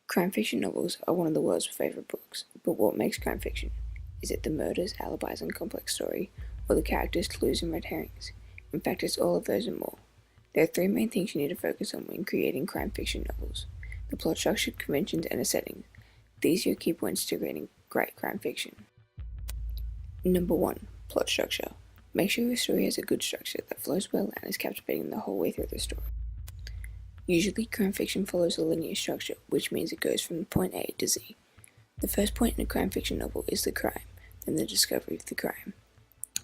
Crime fiction novels are one of the world's favourite books, but what makes crime fiction? Is it the murders, alibis, and complex story, or the characters, clues, and red herrings? In fact, it's all of those and more. There are three main things you need to focus on when creating crime fiction novels: the plot structure, conventions, and a setting. These are your key points to creating great crime fiction. Number 1. Plot structure. Make sure your story has a good structure that flows well and is captivating the whole way through the story. Usually, crime fiction follows a linear structure, which means it goes from point A to Z. The first point in a crime fiction novel is the crime, then the discovery of the crime.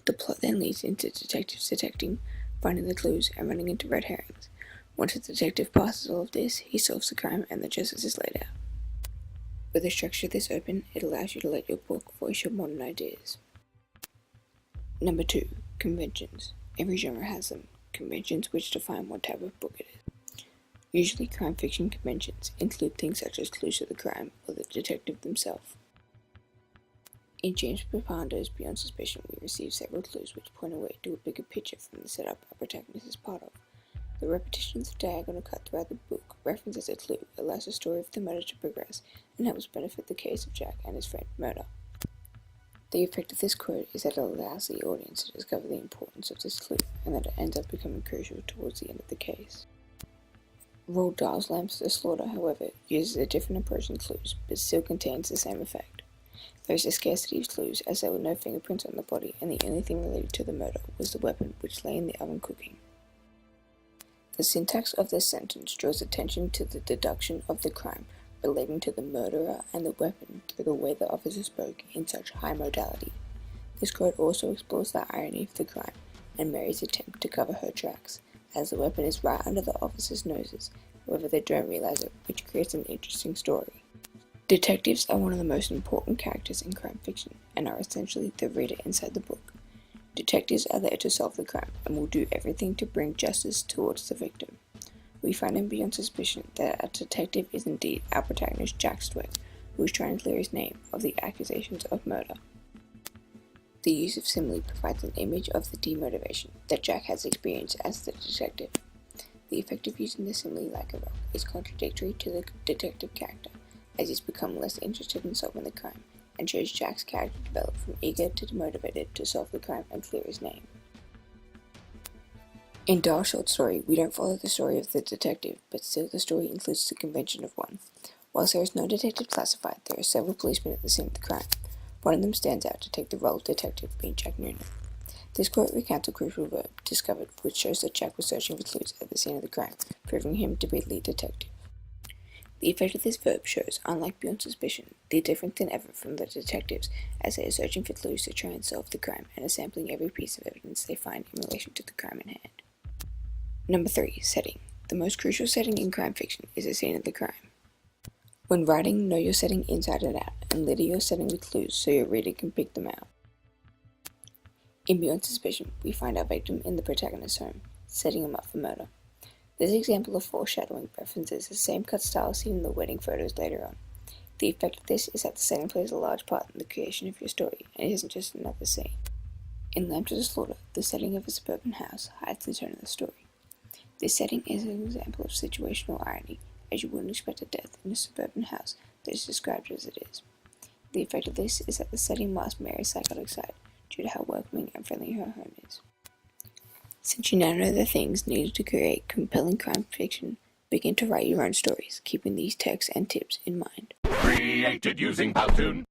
The plot then leads into detectives detecting, finding the clues, and running into red herrings. Once a detective passes all of this, he solves the crime and the justice is laid out. With a structure this open, it allows you to let your book voice your modern ideas. Number 2. Conventions. Every genre has them, conventions which define what type of book it is. Usually crime fiction conventions include things such as clues to the crime or the detective themselves. In James Bond Beyond Suspicion, we receive several clues which point away to a bigger picture from the setup our protagonist is part of. The repetition of the diagonal cut throughout the book, referenced as a clue, allows the story of the murder to progress and helps benefit the case of Jack and his friend Murder. The effect of this quote is that it allows the audience to discover the importance of this clue and that it ends up becoming crucial towards the end of the case. Roald Dahl's Lambs to the Slaughter, however, uses a different approach in clues, but still contains the same effect. There is a scarcity of clues, as there were no fingerprints on the body, and the only thing related to the murder was the weapon which lay in the oven cooking. The syntax of this sentence draws attention to the deduction of the crime relating to the murderer and the weapon through the way the officer spoke in such high modality. This quote also explores the irony of the crime and Mary's attempt to cover her tracks, as the weapon is right under the officers' noses, however they don't realize it, which creates an interesting story. Detectives are one of the most important characters in crime fiction, and are essentially the reader inside the book. Detectives are there to solve the crime, and will do everything to bring justice towards the victim. We find in Beyond Suspicion that a detective is indeed our protagonist Jack Stewart, who is trying to clear his name of the accusations of murder. The use of simile provides an image of the demotivation that Jack has experienced as the detective. The effect of using the simile like a rock is contradictory to the detective character, as he's become less interested in solving the crime, and shows Jack's character develop from eager to demotivated to solve the crime and clear his name. In Dahl's short story, we don't follow the story of the detective, but still the story includes the convention of one. Whilst there is no detective classified, there are several policemen at the scene of the crime. One of them stands out to take the role of detective, being Jack Noonan. This quote recounts a crucial verb discovered, which shows that Jack was searching for clues at the scene of the crime, proving him to be the lead detective. The effect of this verb shows, unlike Beyond Suspicion, they're different than ever from the detectives, as they are searching for clues to try and solve the crime and are sampling every piece of evidence they find in relation to the crime in hand. Number 3. Setting. The most crucial setting in crime fiction is the scene of the crime. When writing, know your setting inside and out, and litter your setting with clues so your reader can pick them out. In Beyond Suspicion, we find our victim in the protagonist's home, setting him up for murder. This example of foreshadowing references the same cut style seen in the wedding photos later on. The effect of this is that the setting plays a large part in the creation of your story, and it isn't just another scene. In Lamb to the Slaughter, the setting of a suburban house hides the tone of the story. This setting is an example of situational irony, as you wouldn't expect a death in a suburban house that is described as it is. The effect of this is that the setting masks Mary's psychotic side, due to how welcoming and friendly her home is. Since you now know the things needed to create compelling crime fiction, begin to write your own stories, keeping these texts and tips in mind. Created using Powtoon.